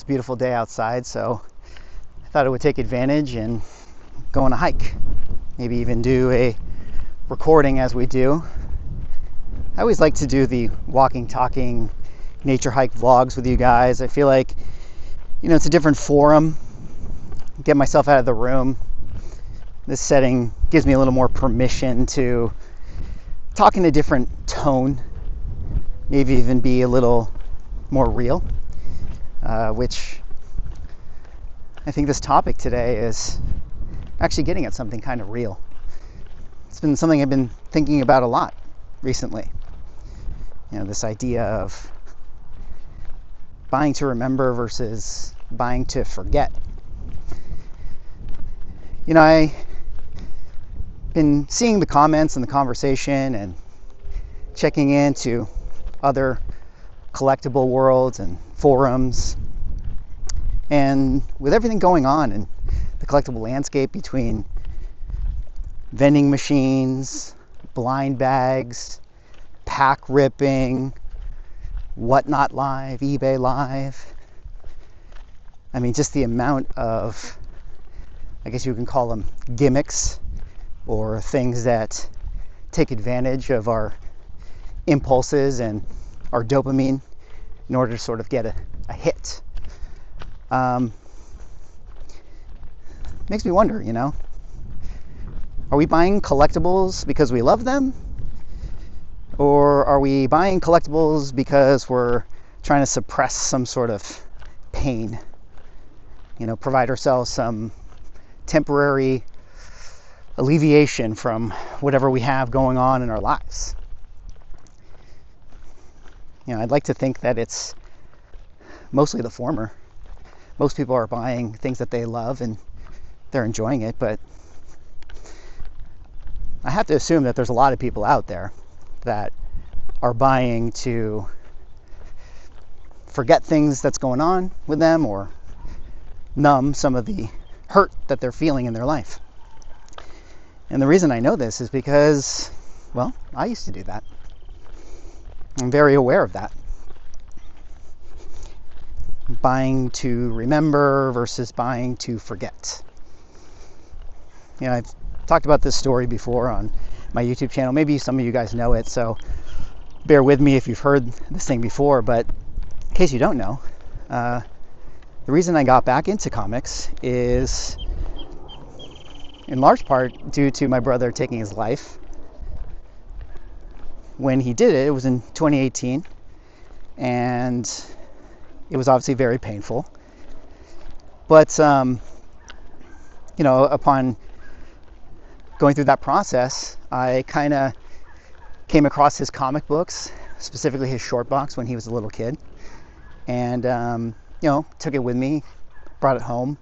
beautiful day outside, so I thought I would take advantage and go on a hike. Maybe even do a recording as we do. I always like to do the walking, talking, nature hike vlogs with you guys. I feel like, it's a different forum. Get myself out of the room. This setting gives me a little more permission to talk in a different tone, maybe even be a little more real, which I think this topic today is actually getting at something kind of real. It's been something I've been thinking about a lot recently. This idea of buying to remember versus buying to forget. I've been seeing the comments and the conversation and checking into other collectible worlds and forums. And with everything going on in the collectible landscape between vending machines, blind bags, pack ripping, Whatnot Live, eBay Live, just the amount of, I guess you can call them gimmicks or things that take advantage of our impulses and our dopamine in order to sort of get a hit. Makes me wonder, are we buying collectibles because we love them? Or are we buying collectibles because we're trying to suppress some sort of pain? Provide ourselves some temporary alleviation from whatever we have going on in our lives. I'd like to think that it's mostly the former. Most people are buying things that they love and they're enjoying it, but I have to assume that there's a lot of people out there that are buying to forget things that's going on with them or numb some of the hurt that they're feeling in their life. And the reason I know this is because, I used to do that. I'm very aware of that. Buying to remember versus buying to forget. I've talked about this story before on my YouTube channel. Maybe some of you guys know it, so bear with me if you've heard this thing before. But in case you don't know, the reason I got back into comics is in large part due to my brother taking his life. When he did it, it was in 2018, and it was obviously very painful. But, upon going through that process, I kind of came across his comic books, specifically his short box when he was a little kid, and, took it with me, brought it home,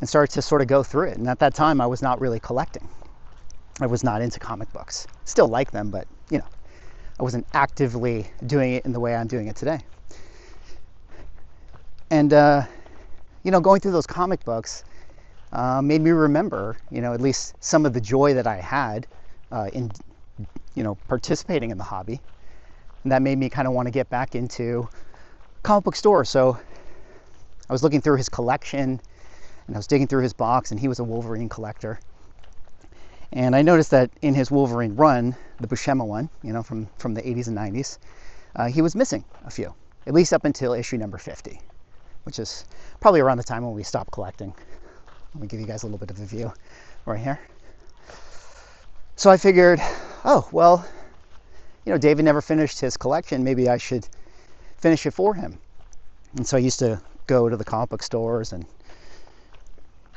and started to sort of go through it. And at that time, I was not really collecting. I was not into comic books. Still like them, but, I wasn't actively doing it in the way I'm doing it today. And, going through those comic books made me remember, at least some of the joy that I had in, participating in the hobby. And that made me kind of want to get back into comic book stores. So I was looking through his collection and I was digging through his box, and he was a Wolverine collector. And I noticed that in his Wolverine run, the Buscema one, from the 80s and 90s, he was missing a few, at least up until issue number 50, which is probably around the time when we stopped collecting. Let me give you guys a little bit of a view right here. So I figured, David never finished his collection. Maybe I should finish it for him. And so I used to go to the comic book stores, and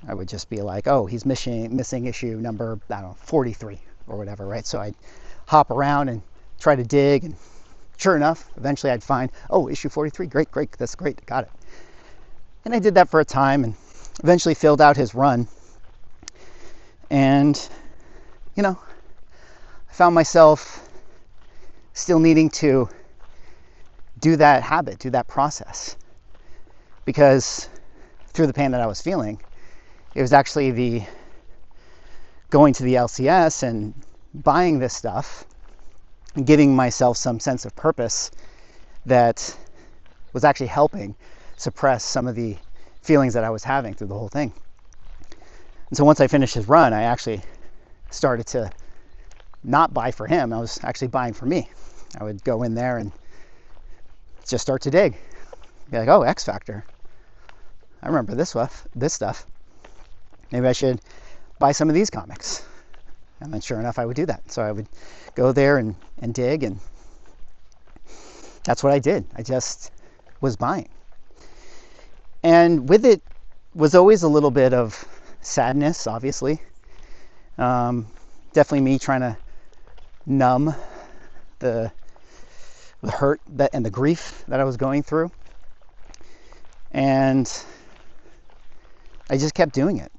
I would just be like, he's missing issue number, 43 or whatever, right? So I'd hop around and try to dig, and sure enough, eventually I'd find, issue 43, great, that's great, got it. And I did that for a time and eventually filled out his run. And, I found myself still needing to do that habit, do that process. Because through the pain that I was feeling, it was actually the going to the LCS and buying this stuff and giving myself some sense of purpose that was actually helping suppress some of the feelings that I was having through the whole thing. And so once I finished his run, I actually started to not buy for him. I was actually buying for me. I would go in there and just start to dig. Be like, oh, X Factor. I remember this stuff. Maybe I should buy some of these comics. And then sure enough, I would do that. So I would go there and dig, and that's what I did. I just was buying. And with it was always a little bit of sadness, obviously. Definitely me trying to numb the hurt and the grief that I was going through. And I just kept doing it.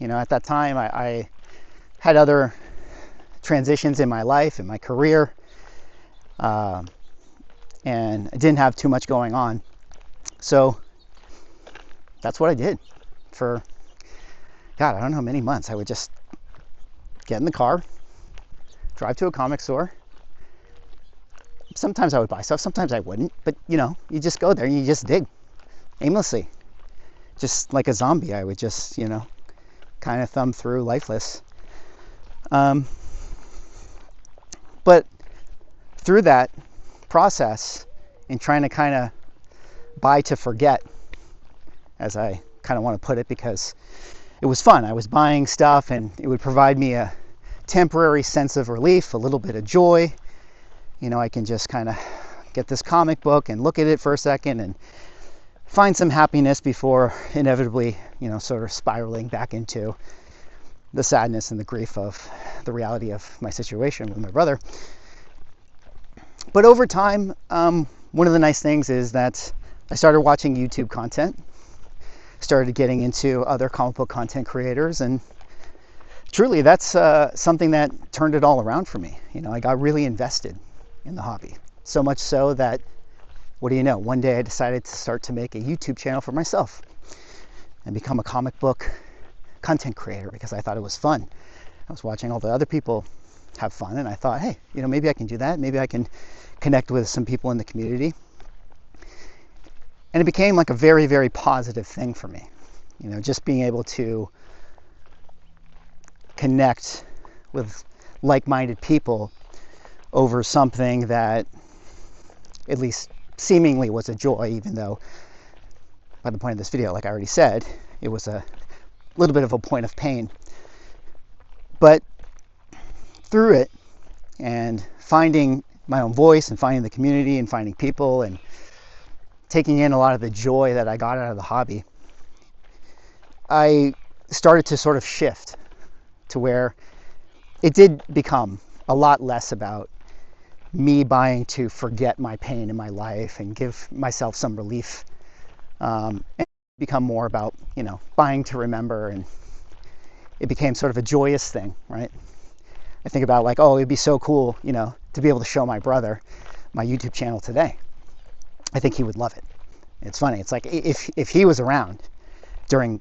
At that time, I had other transitions in my life, in my career, and I didn't have too much going on. So that's what I did for, God, I don't know how many months. I would just get in the car, drive to a comic store. Sometimes I would buy stuff, sometimes I wouldn't, but you just go there and you just dig aimlessly. Just like a zombie, I would just, kind of thumb through, lifeless. But through that process, in trying to kind of buy to forget, as I kind of want to put it, because it was fun. I was buying stuff and it would provide me a temporary sense of relief, a little bit of joy. I can just kind of get this comic book and look at it for a second and find some happiness before inevitably, sort of spiraling back into the sadness and the grief of the reality of my situation with my brother. But over time, one of the nice things is that I started watching YouTube content, started getting into other comic book content creators, and truly that's something that turned it all around for me. I got really invested in the hobby, so much so that, what do you know, one day I decided to start to make a YouTube channel for myself and become a comic book content creator because I thought it was fun. I was watching all the other people have fun, and I thought, hey, maybe I can do that. Maybe I can connect with some people in the community. And it became like a very, very positive thing for me. Just being able to connect with like-minded people over something that at least seemingly was a joy, even though by the point of this video, like I already said, it was a little bit of a point of pain. But through it and finding my own voice and finding the community and finding people and taking in a lot of the joy that I got out of the hobby, I started to sort of shift to where it did become a lot less about me buying to forget my pain in my life and give myself some relief, and become more about, buying to remember, and it became sort of a joyous thing, right? I think about like, oh, it'd be so cool, to be able to show my brother my YouTube channel today. I think he would love it. It's funny. It's like if he was around during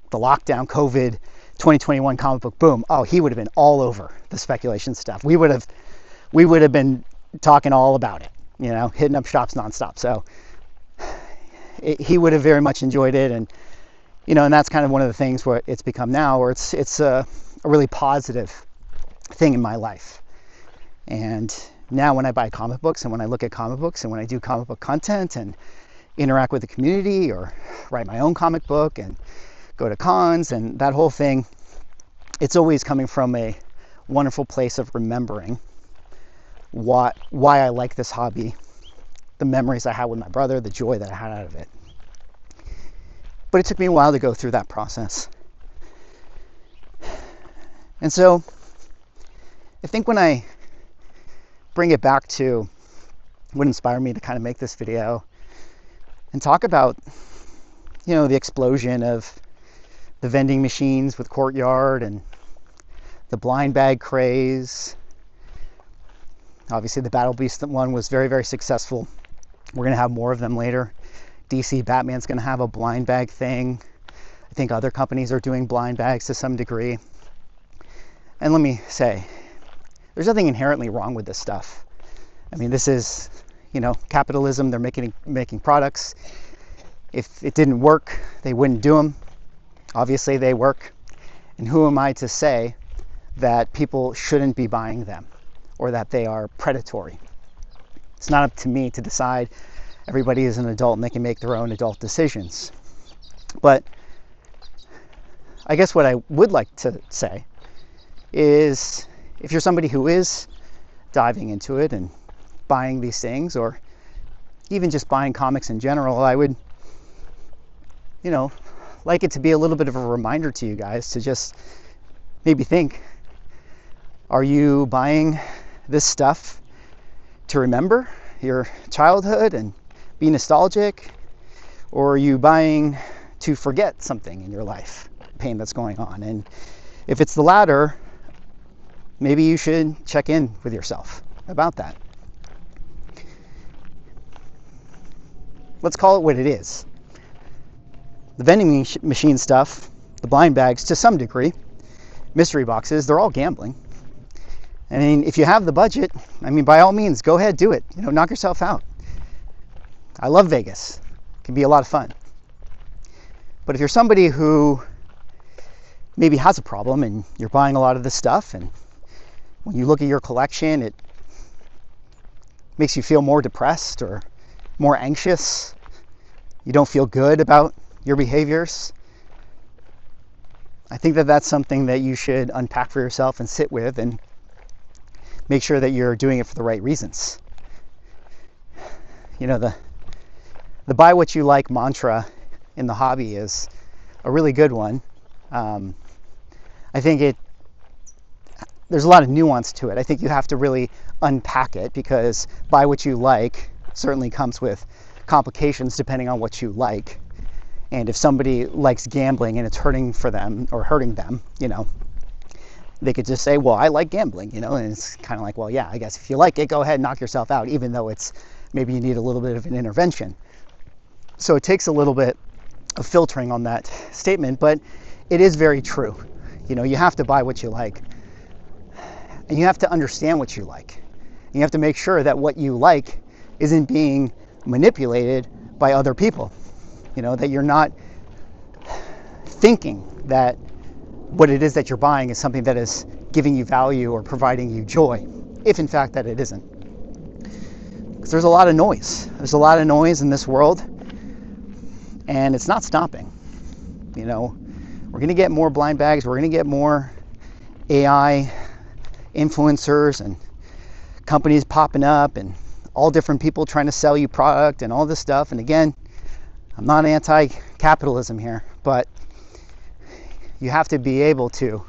the lockdown, COVID, 2021 comic book boom, oh, he would have been all over the speculation stuff. We would have been talking all about it, hitting up shops nonstop. So he would have very much enjoyed it, and and that's kind of one of the things where it's become now, where it's a really positive thing in my life. And now when I buy comic books and when I look at comic books and when I do comic book content and interact with the community or write my own comic book and go to cons and that whole thing, it's always coming from a wonderful place of remembering why I like this hobby, the memories I had with my brother, the joy that I had out of it. But it took me a while to go through that process. And so I think when I bring it back to what inspired me to kind of make this video and talk about, the explosion of the vending machines with Courtyard and the blind bag craze. Obviously the Battle Beast one was very, very successful. We're going to have more of them later. DC Batman's going to have a blind bag thing. I think other companies are doing blind bags to some degree. And let me say, there's nothing inherently wrong with this stuff. I mean, this is, capitalism. They're making products. If it didn't work, they wouldn't do them. Obviously, they work. And who am I to say that people shouldn't be buying them or that they are predatory? It's not up to me to decide. Everybody is an adult and they can make their own adult decisions. But I guess what I would like to say is, if you're somebody who is diving into it and buying these things, or even just buying comics in general, I would, like it to be a little bit of a reminder to you guys to just maybe think, are you buying this stuff to remember your childhood and be nostalgic, or are you buying to forget something in your life, pain that's going on? And if it's the latter, maybe you should check in with yourself about that. Let's call it what it is. The vending machine stuff, the blind bags to some degree, mystery boxes, they're all gambling. I mean, if you have the budget, by all means, go ahead, do it. Knock yourself out. I love Vegas. It can be a lot of fun. But if you're somebody who maybe has a problem and you're buying a lot of this stuff, and when you look at your collection, it makes you feel more depressed or more anxious, you don't feel good about your behaviors, I think that that's something that you should unpack for yourself and sit with and make sure that you're doing it for the right reasons. The buy what you like mantra in the hobby is a really good one. I think there's a lot of nuance to it. I think you have to really unpack it, because buy what you like certainly comes with complications depending on what you like. And if somebody likes gambling and it's hurting them, they could just say, well, I like gambling, and it's kind of like, well, yeah, I guess if you like it, go ahead and knock yourself out, even though maybe you need a little bit of an intervention. So it takes a little bit of filtering on that statement, but it is very true. You have to buy what you like, and you have to understand what you like. And you have to make sure that what you like isn't being manipulated by other people. That you're not thinking that what it is that you're buying is something that is giving you value or providing you joy, if in fact that it isn't. Because there's a lot of noise. There's a lot of noise in this world, and it's not stopping. We're going to get more blind bags. We're going to get more AI influencers and companies popping up and all different people trying to sell you product and all this stuff. And again, I'm not anti-capitalism here, but you have to be able to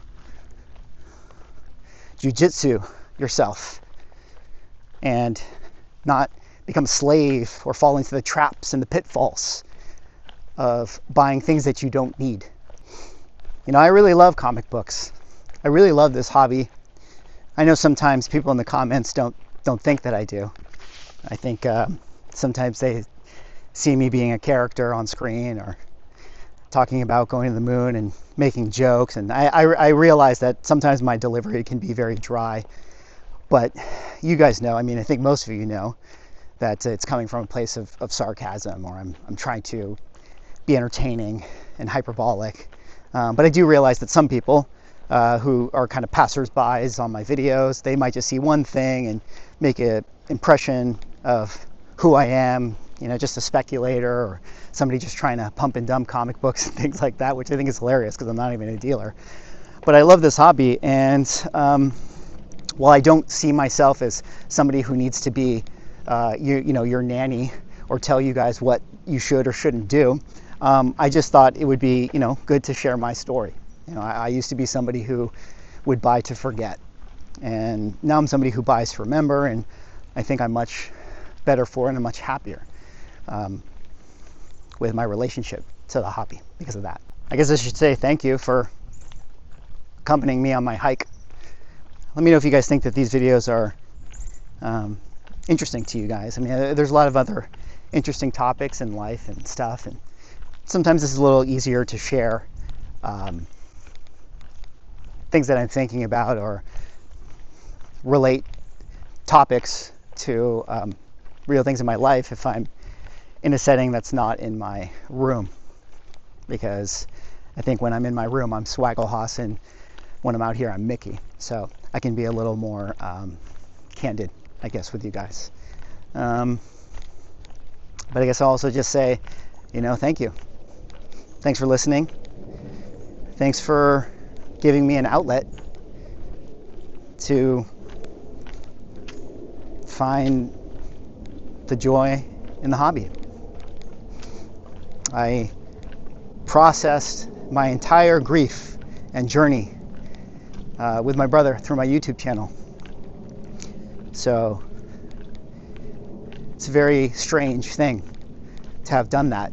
jujitsu yourself and not become a slave or fall into the traps and the pitfalls of buying things that you don't need. I really love comic books. I really love this hobby. I know sometimes people in the comments don't think that I do. I think sometimes they see me being a character on screen or talking about going to the moon and making jokes, and I realize that sometimes my delivery can be very dry, but you guys know, I think most of you know that it's coming from a place of sarcasm, or I'm trying to be entertaining and hyperbolic, but I do realize that some people who are kind of passers-bys on my videos, they might just see one thing and make an impression of who I am, just a speculator or somebody just trying to pump and dump comic books and things like that, which I think is hilarious because I'm not even a dealer. But I love this hobby, and while I don't see myself as somebody who needs to be your nanny or tell you guys what you should or shouldn't do, I just thought it would be good to share my story. I used to be somebody who would buy to forget, and now I'm somebody who buys to remember, and I think I'm much better for it and I'm much happier with my relationship to the hobby because of that. I guess I should say thank you for accompanying me on my hike. Let me know if you guys think that these videos are interesting to you guys. There's a lot of other interesting topics in life and stuff, and sometimes this is a little easier to share things that I'm thinking about or relate topics to real things in my life if I'm in a setting that's not in my room, because I think when I'm in my room, I'm Swaggle and when I'm out here, I'm Mickey. So I can be a little more candid, I guess, with you guys. But I guess I'll also just say, thank you. Thanks for listening. Thanks for giving me an outlet to find the joy in the hobby. I processed my entire grief and journey with my brother through my YouTube channel. So it's a very strange thing to have done that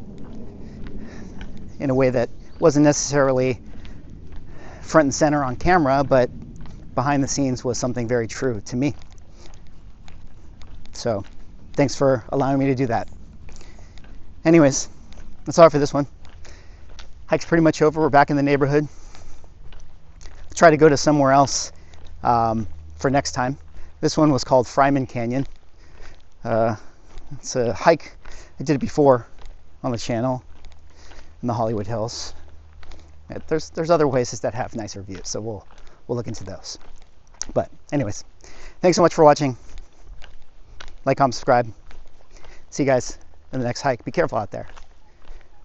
in a way that wasn't necessarily front and center on camera, but behind the scenes was something very true to me. So thanks for allowing me to do that. Anyways, that's all for this one. Hike's pretty much over. We're back in the neighborhood. I'll try to go to somewhere else for next time. This one was called Fryman Canyon. It's a hike. I did it before on the channel in the Hollywood Hills. There's other places that have nicer views, so we'll look into those. But anyways, thanks so much for watching. Like, comment, subscribe. See you guys in the next hike. Be careful out there.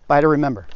Bye to remember.